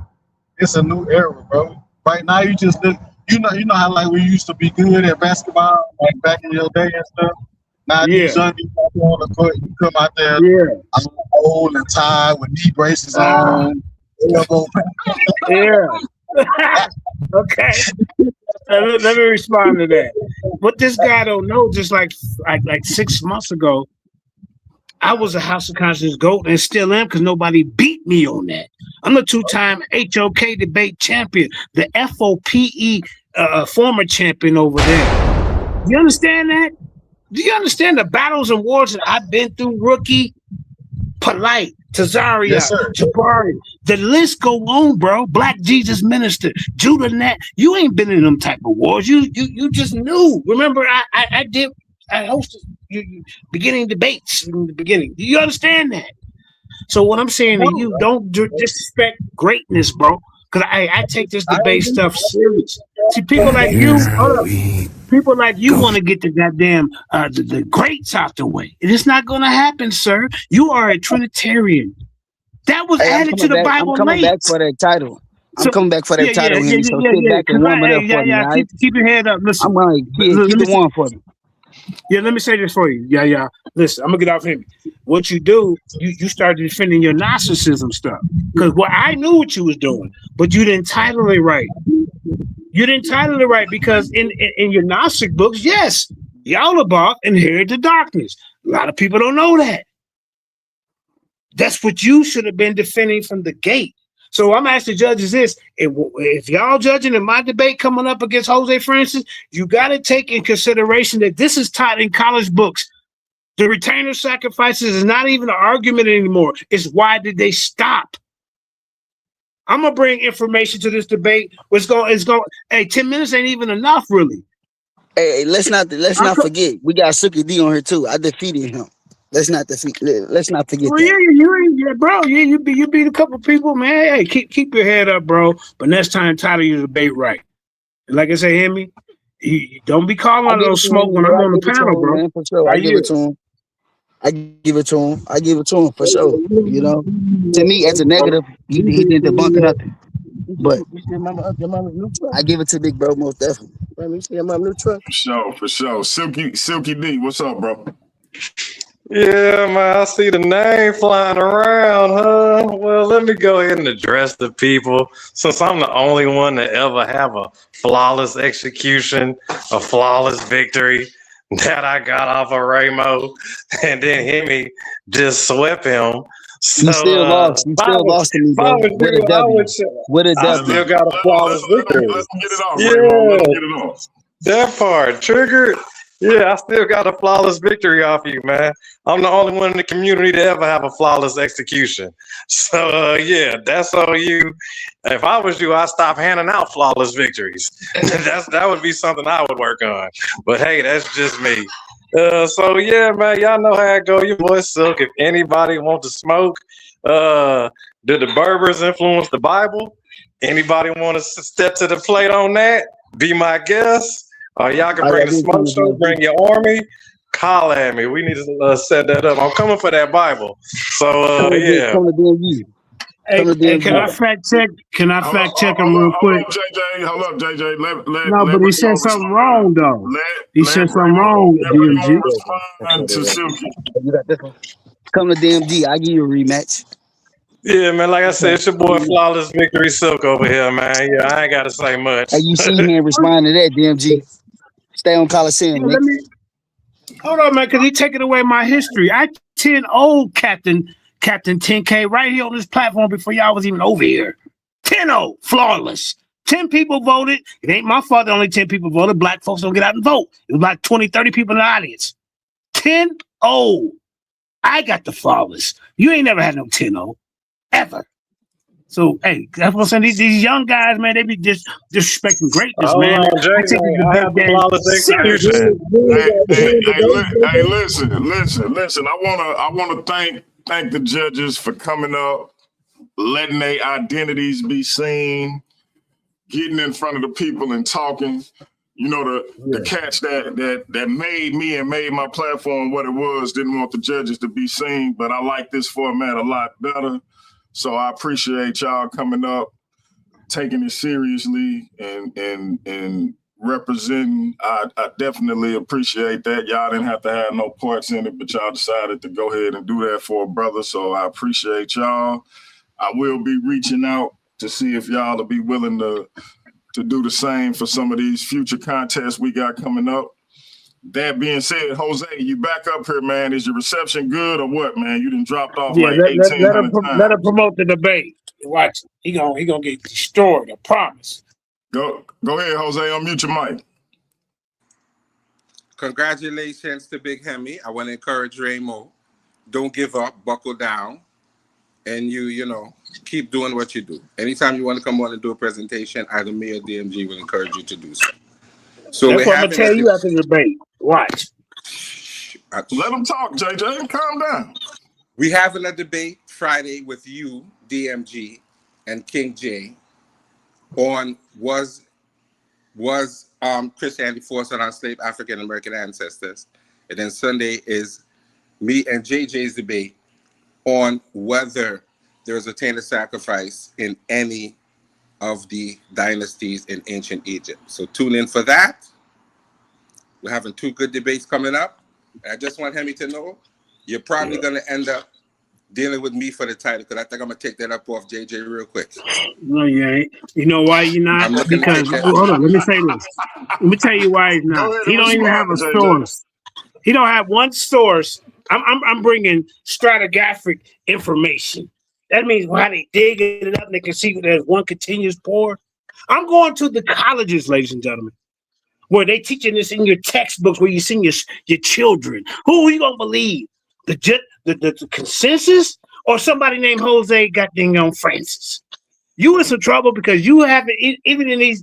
It's a new era, bro. Right now, you just look, you know how like we used to be good at basketball, like back in your day and stuff. Now these young people on the court, you come out there old and tired with knee braces on, Elbow. Yeah. Okay. Let me respond to that. What this guy don't know, just like 6 months ago, I was a House of Conscience GOAT and still am because nobody beat me on that. I'm a 2-time HOK debate champion, the FOPE former champion over there. You understand that? Do you understand the battles and wars that I've been through, Rookie? Polite, Tazaria, Yes, sir. Jabari. The list go on, bro. Black Jesus Minister, Judah Nat. You ain't been in them type of wars. You just knew. Remember, I hosted beginning debates in the beginning. Do you understand that? So what I'm saying to you, don't disrespect greatness, bro. Because I take this debate stuff serious. See, people like you, people like you want to get the goddamn the greats out the way. It's not going to happen, sir. You are a Trinitarian. That was added to the Bible. I'm coming back for that title. I'm coming back for that title, Himmy. So sit back and warm it up for me. Right? Keep your head up. Listen, I'm going to keep the one for me. Yeah, let me say this for you. Yeah. Listen, I'm gonna get off him. What you do, you started defending your narcissism stuff. Because I knew what you was doing, but you didn't title it right. You didn't title it right because in your Gnostic books, yes, Yalabach inherited the darkness. A lot of people don't know that. That's what you should have been defending from the gate. So I'm asking judges this: if y'all judging in my debate coming up against Jose Francis, you got to take in consideration that this is taught in college books. The retainer sacrifices is not even an argument anymore. It's why did they stop? I'm gonna bring information to this debate. It's going. Hey, 10 minutes ain't even enough, really. Hey, let's not forget. We got Suki D on here too. I defeated him. Let's not forget Well, that. bro. You beat a couple people, man. Hey, keep your head up, bro. But next time, title your debate right. And like I say, Himmy, you don't be calling on those smoke when I'm on the panel, bro. Man, for sure. I give it to him. I give it to him for sure. You know, to me, as a negative, he didn't debunk nothing. But I give it to Big Bro most definitely. Let me see my new truck. For sure. Silky D, what's up, bro? Yeah, man, I see the name flying around, huh? Well, let me go ahead and address the people. Since I'm the only one to ever have a flawless execution, a flawless victory that I got off of Raymoe, and then Himmy just swept him. So, you still lost. You still lost to me, bro. With a W. I still got a flawless victory. Let's get it off, Raymoe. Let's get it off. That part triggered. Yeah, I still got a flawless victory off you, man. I'm the only one in the community to ever have a flawless execution. So, yeah, that's on you. If I was you, I'd stop handing out flawless victories. That would be something I would work on. But hey, that's just me. So, yeah, man, y'all know how it go. Your boy Silk. If anybody wants to smoke, did the Berbers influence the Bible? Anybody want to step to the plate on that? Be my guest. Y'all can bring the smoke show, bring your army, call at me. We need to set that up. I'm coming for that Bible. So, yeah. Hey, can I fact check? Can I fact check him real quick? Hold up, JJ. No, but he said something wrong, though. He said something wrong, DMG. You got this one. Come to DMG. I give you a rematch. Yeah, man. Like I said, it's your boy Flawless Victory Silk over here, man. Yeah, I ain't got to say much. Hey, you see him respond to that, DMG. Stay on Coliseum, Nick. Hold on, man, because he taking away my history. I 10-0 Captain 10K right here on this platform before y'all was even over here. 10-0, flawless. 10 people voted. It ain't my fault that only 10 people voted. Black folks don't get out and vote. It was like 20, 30 people in the audience. 10-0. I got the flawless. You ain't never had no 10-0. Ever. So, hey, that's what I'm saying. These young guys, man, they be disrespecting greatness, man. I have the flawless execution. Hey, listen. I wanna thank the judges for coming up, letting their identities be seen, getting in front of the people and talking. You know, the cats that made me and made my platform what it was didn't want the judges to be seen, but I like this format a lot better. So I appreciate y'all coming up, taking it seriously, and representing. I definitely appreciate that. Y'all didn't have to have no parts in it, but y'all decided to go ahead and do that for a brother. So I appreciate y'all. I will be reaching out to see if y'all will be willing to do the same for some of these future contests we got coming up. That being said, Jose, you back up here, man. Is your reception good or what, man? You done dropped off Yeah, like let 1,800 him times. promote the debate. Watch, he gonna get destroyed. I promise. Go ahead, Jose. Unmute your mic. Congratulations to Big Hemmy. I want to encourage Raymoe. Don't give up, buckle down, and you know, keep doing what you do. Anytime you want to come on and do a presentation, either me or DMG will encourage you to do so. So That's we're what I'm gonna having tell you after the debate. Watch. Let them talk, JJ. Calm down. We having a debate Friday with you, DMG, and King J on was Christianity forced on our slave African American ancestors. And then Sunday is me and JJ's debate on whether there was a tainted sacrifice in any of the dynasties in ancient Egypt. So tune in for that. We're having two good debates coming up. I just want Hemmy to know you're probably going to end up dealing with me for the title, because I think I'm going to take that up off JJ real quick. No, you ain't. You know why you're not? I'm looking Because to take hold on, let me say this. Let me tell you why he's not. Go ahead He and don't even have a respond, JJ. source. He don't have one source. I'm bringing stratigraphic information. That means how they dig it up and they can see that there's one continuous pour. I'm going to the colleges, ladies and gentlemen, where they teaching this in your textbooks, where you send your children. Who are you gonna believe? The consensus or somebody named Jose goddamn Francis? You in some trouble because you haven't, even in these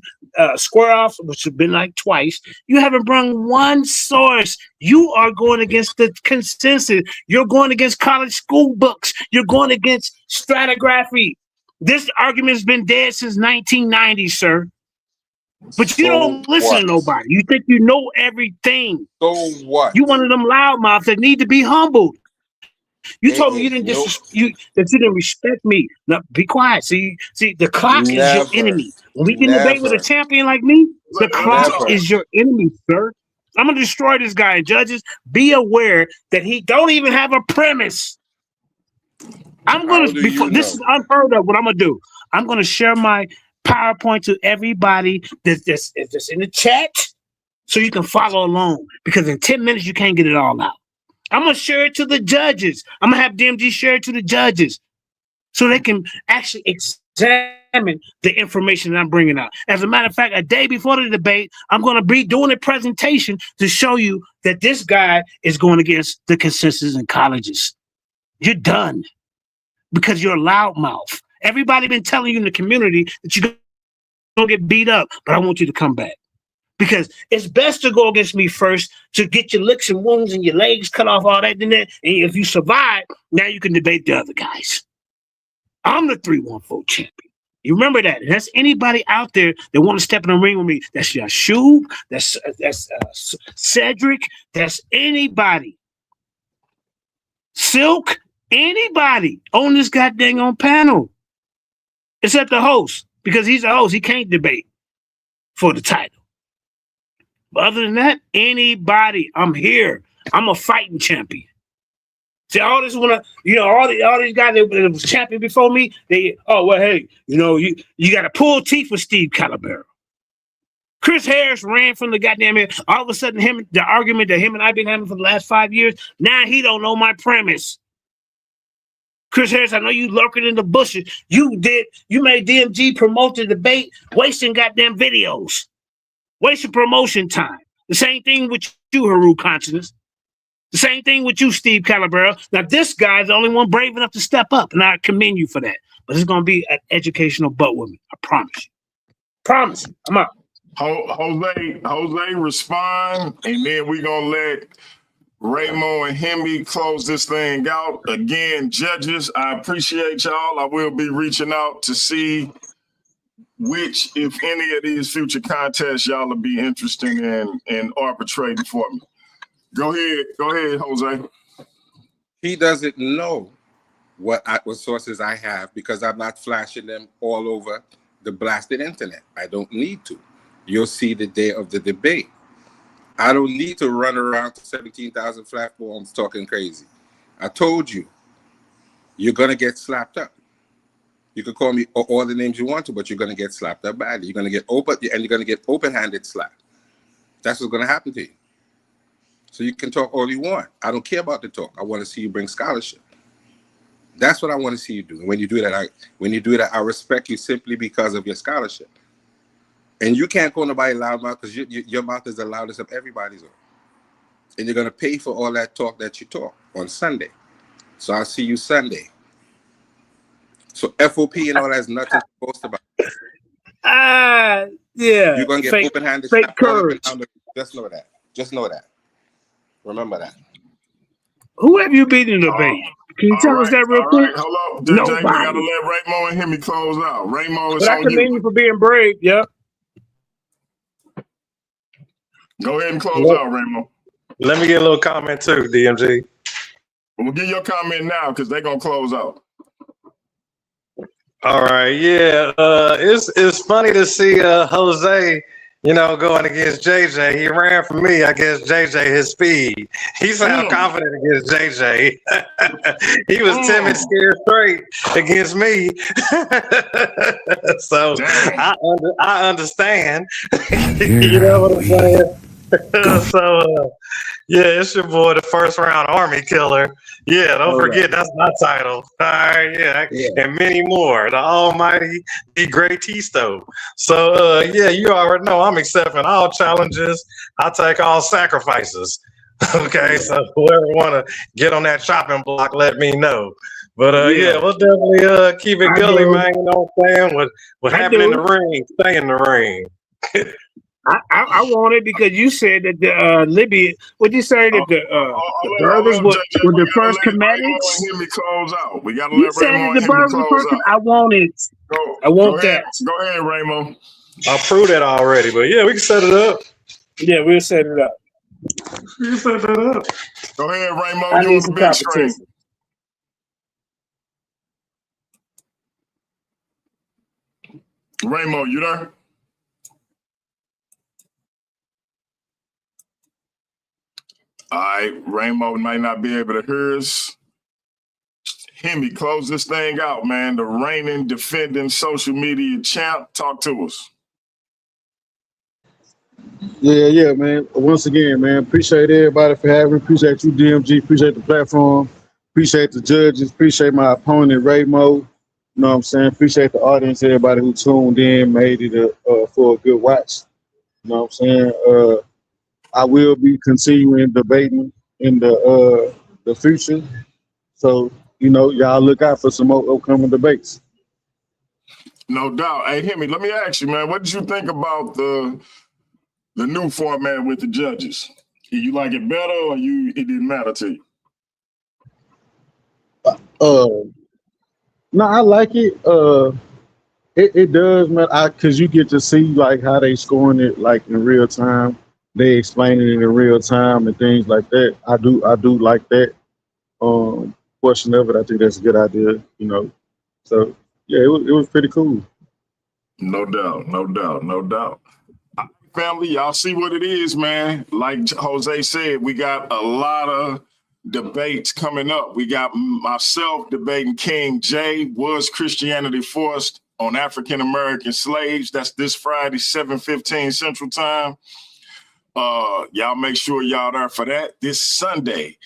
square offs, which have been like twice, you haven't brought one source. You are going against the consensus. You're going against college school books. You're going against stratigraphy. This argument's been dead since 1990, sir. But you don't listen to nobody. You think you know everything. So what? You one of them loudmouths that need to be humbled. You told me you didn't you didn't respect me. Now be quiet. See, the clock is your enemy. When we get in debate with a champion like me, the clock is your enemy, sir. I'm gonna destroy this guy. And judges, be aware that he don't even have a premise. I'm gonna this is unheard of. What I'm gonna do? I'm gonna share my PowerPoint to everybody that's in the chat, so you can follow along. Because in 10 minutes you can't get it all out. I'm gonna share it to the judges. I'm gonna have DMG share it to the judges, so they can actually examine the information that I'm bringing out. As a matter of fact, a day before the debate, I'm gonna be doing a presentation to show you that this guy is going against the consensus in colleges. You're done because you're a loudmouth. Everybody been telling you in the community that you're gonna get beat up, but I want you to come back. Because it's best to go against me first to get your licks and wounds and your legs cut off, all that. And if you survive, now you can debate the other guys. I'm the 3-1-4 champion. You remember that. And that's anybody out there that want to step in the ring with me. That's Yashub. That's Cedric. That's anybody. Silk. Anybody on this goddamn panel. Except the host. Because he's a host. He can't debate for the title. But other than that, anybody, I'm here. I'm a fighting champion. See, all this all these guys that was champion before me, hey, you got to pull teeth with Steve Calabero. Chris Harris ran from the goddamn air. All of a sudden, the argument that him and I've been having for the last 5 years, now he don't know my premise. Chris Harris, I know you lurking in the bushes. You made DMG promote the debate, wasting goddamn videos. Wasting promotion time. The same thing with you, Haru Consciousness. The same thing with you, Steve Calabero. Now, this guy's the only one brave enough to step up, and I commend you for that. But it's going to be an educational butt with me. I promise you. Promise you. I'm out. Jose, respond, and then we're going to let Raymoe and Himmy close this thing out. Again, judges, I appreciate y'all. I will be reaching out to see which, if any of these future contests y'all will be interested in arbitrating for me. Go ahead, Jose. He doesn't know what sources I have because I'm not flashing them all over the blasted internet. I don't need to. You'll see the day of the debate. I don't need to run around to 17,000 platforms talking crazy. I told you, you're going to get slapped up. You can call me all the names you want to, but you're going to get slapped up badly. You're going to get open-handed slapped. That's what's going to happen to you. So you can talk all you want. I don't care about the talk. I want to see you bring scholarship. That's what I want to see you do. And when you do that, I respect you simply because of your scholarship. And you can't call nobody loudmouth because your mouth is the loudest of everybody's own. And you're going to pay for all that talk that you talk on Sunday. So I'll see you Sunday. So FOP and all that's nothing to boast about. Yeah. You're going to get open-handed. Fake courage. Just know that. Just know that. Remember that. Who have you beat in the debate? Can you tell us that real quick? Hold on, JJ. Nobody. We got to let Raymoe and Himmy close out. Raymoe, it's But I on commend you for being brave. Yep. Go ahead and close out, Raymoe. Let me get a little comment too, DMG. We'll get your comment now because they're going to close out. All right, yeah. It's funny to see Jose, going against JJ. He ran for me. I guess JJ his speed. He sounded confident against JJ. He was timid, scared, straight against me. So I understand. You know what I'm saying? So yeah, it's your boy, the first round Army Killer. Yeah, don't forget that's my title. All right, yeah, and many more. The Almighty, the Great Tisto. So yeah, you already know I'm accepting all challenges. I take all sacrifices. Okay, so whoever want to get on that chopping block, let me know. But yeah, we'll definitely keep it gully, man. You know what I'm saying? What happened in the ring, stay in the ring. I want it because you said that the Libya. What'd you say that the burgers were the first comedics? Himmy close out. We got to You let said Raymoe that and the Himmy burgers were close first. out. I want it. I want that. Go ahead, Raymoe. I proved that already, but yeah, we can set it up. Yeah, we'll set it up. We can set that up. Go ahead, Raymoe. You on the big screen. Raymoe, you there? All right, Raymoe might not be able to hear us. Himmy, close this thing out, man. The reigning, defending social media champ. Talk to us. Yeah, man. Once again, man, appreciate everybody for having me. Appreciate you, DMG. Appreciate the platform. Appreciate the judges. Appreciate my opponent, Raymoe. You know what I'm saying? Appreciate the audience, everybody who tuned in, made it for a good watch. You know what I'm saying? I will be continuing debating in the future. So, y'all look out for some more upcoming debates. No doubt. Hey, Himmy, let me ask you, man, what did you think about the new format with the judges? You like it better or it didn't matter to you? No, I like it. It does, man, because you get to see like how they scoring it like in real time. They explaining it in real time and things like that. I do like that portion of it. I think that's a good idea, So yeah, it was pretty cool. No doubt. Family, y'all see what it is, man. Like Jose said, we got a lot of debates coming up. We got myself debating King J, was Christianity forced on African American slaves? That's this Friday, 7:15 Central Time. Y'all make sure y'all there for that. This Sunday,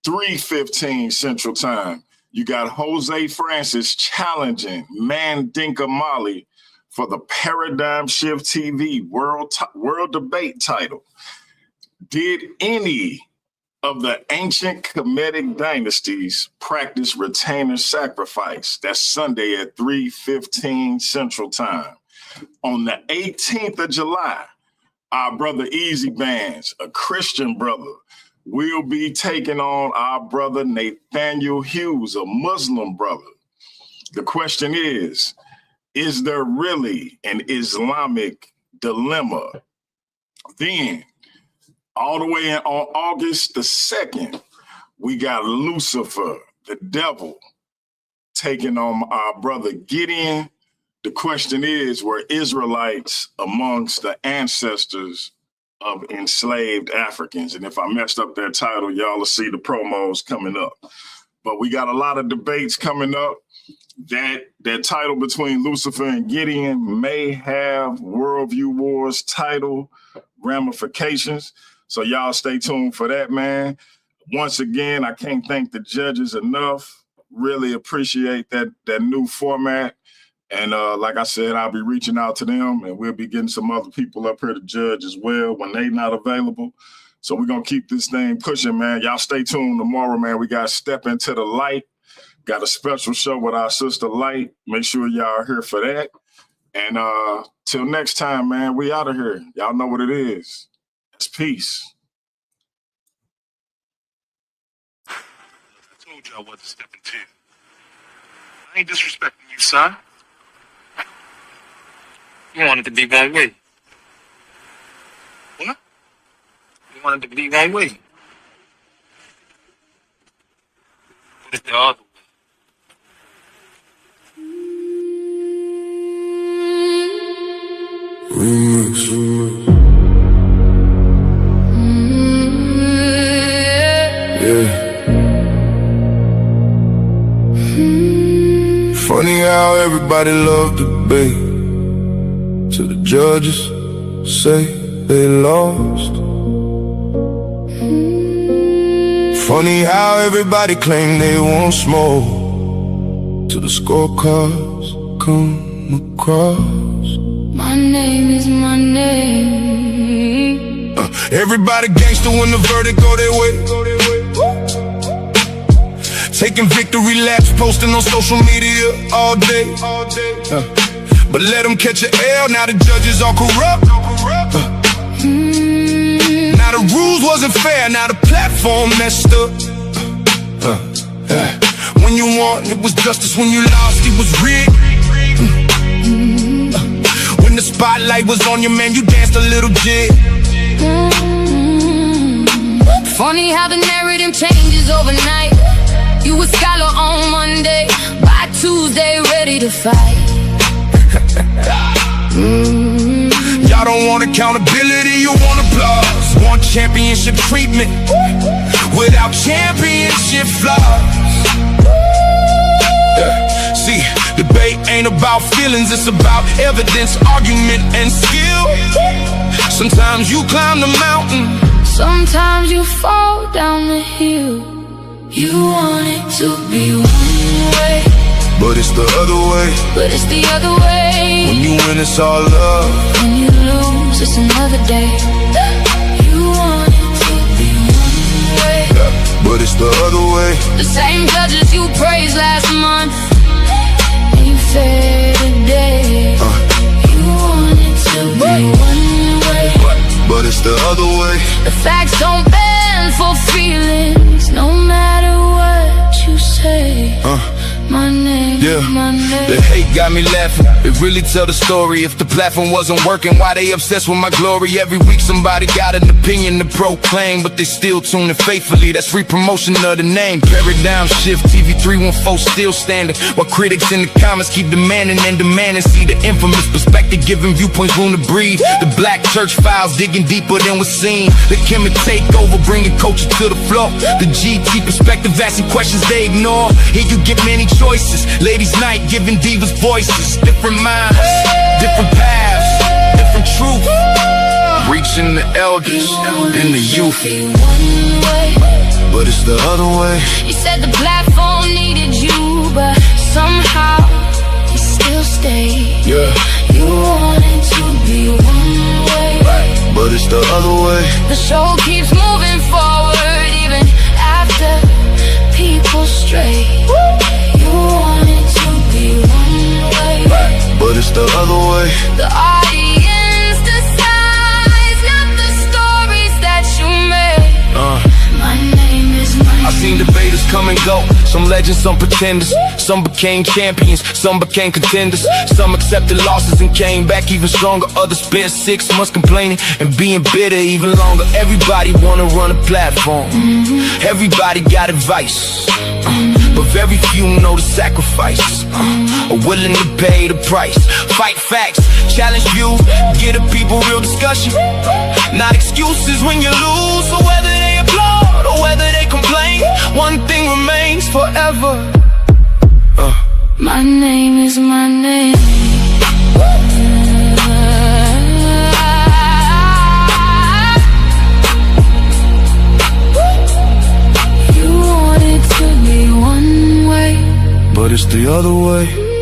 3:15 Central Time, you got Jose Francis challenging Mandinka Mali for the Paradigm Shift TV World Debate title. Did any of the ancient Kemetic dynasties practice retainer sacrifice? That's Sunday at 3:15 Central Time. On the 18th of July, our brother Easy Bands, a Christian brother, will be taking on our brother Nathaniel Hughes, a Muslim brother. The question is there really an Islamic dilemma? Then, all the way on August the 2nd, we got Lucifer, the devil, taking on our brother Gideon. The question is, were Israelites amongst the ancestors of enslaved Africans? And if I messed up that title, y'all will see the promos coming up. But we got a lot of debates coming up. that title between Lucifer and Gideon may have Worldview Wars title ramifications. So y'all stay tuned for that, man. Once again, I can't thank the judges enough. Really appreciate that new format. And like I said, I'll be reaching out to them, and we'll be getting some other people up here to judge as well when they not available. So we're going to keep this thing pushing, man. Y'all stay tuned tomorrow, man. We got Step Into the Light. Got a special show with our sister Light. Make sure y'all are here for that. And till next time, man, we out of here. Y'all know what it is. It's peace. I told y'all what to step into. I ain't disrespecting you, son. You wanted to be that way. What? You wanted to be that way. But it's the other way. Funny how everybody loved the debate till the judges say they lost. Funny how everybody claim they want smoke till the scorecards come across. My name is my name. Everybody gangster when the verdict go their way. Taking victory laps, posting on social media all day. But let them catch an L, now the judges all corrupt. Now the rules wasn't fair, now the platform messed up. When you won, it was justice. When you lost, it was rigged. When the spotlight was on you, man, you danced a little jig. Funny how the narrative changes overnight. You a scholar on Monday, by Tuesday ready to fight. Y'all don't want accountability, you want applause. Want championship treatment without championship flaws. See, debate ain't about feelings, it's about evidence, argument, and skill. Sometimes you climb the mountain, sometimes you fall down the hill. You want it to be one way, but it's the other way. but it's the other way. When you win, it's all love. When you lose, it's another day. You want it to be one way, but it's the other way. the same judges you praised last month ain't fair today. You want it to be one way, but it's the other way. the facts don't bend for feelings, no matter what you say. My name, my name. The hate got me laughing. It really tell the story. If the platform wasn't working, why they obsessed with my glory? Every week somebody got an opinion to proclaim, but they still tune in faithfully. That's free promotion of the name. Paradigm shift, TV 314 still standing, while critics in the comments keep demanding and demanding. See the infamous perspective, giving viewpoints room to breathe. The black church files digging deeper than was seen. The Himmy takeover, bringing culture to the floor. The GT perspective, asking questions they ignore. Here you get many choices. Ladies' night, giving divas voices. Different minds, different paths, different truth. Reaching the elders and the youth. But it's the other way. You said the platform needed you, but somehow you still stayed. Yeah. You wanted to be one way, but it's the other way. the show keeps moving forward even after people stray. You wanted to be one way, but it's the other way. the audience decides, not the stories that you made. My name is my I seen debaters come and go. Some legends, some pretenders. Some became champions, some became contenders. Some accepted losses and came back even stronger. Others spent 6 months complaining and being bitter even longer. Everybody wanna run a platform. Everybody got advice, but very few know the sacrifice, are willing to pay the price. Fight facts, challenge views, give the people real discussion. Not excuses when you lose. So whether they applaud or whether they complain, one thing remains forever. My name is my name. But it's the other way.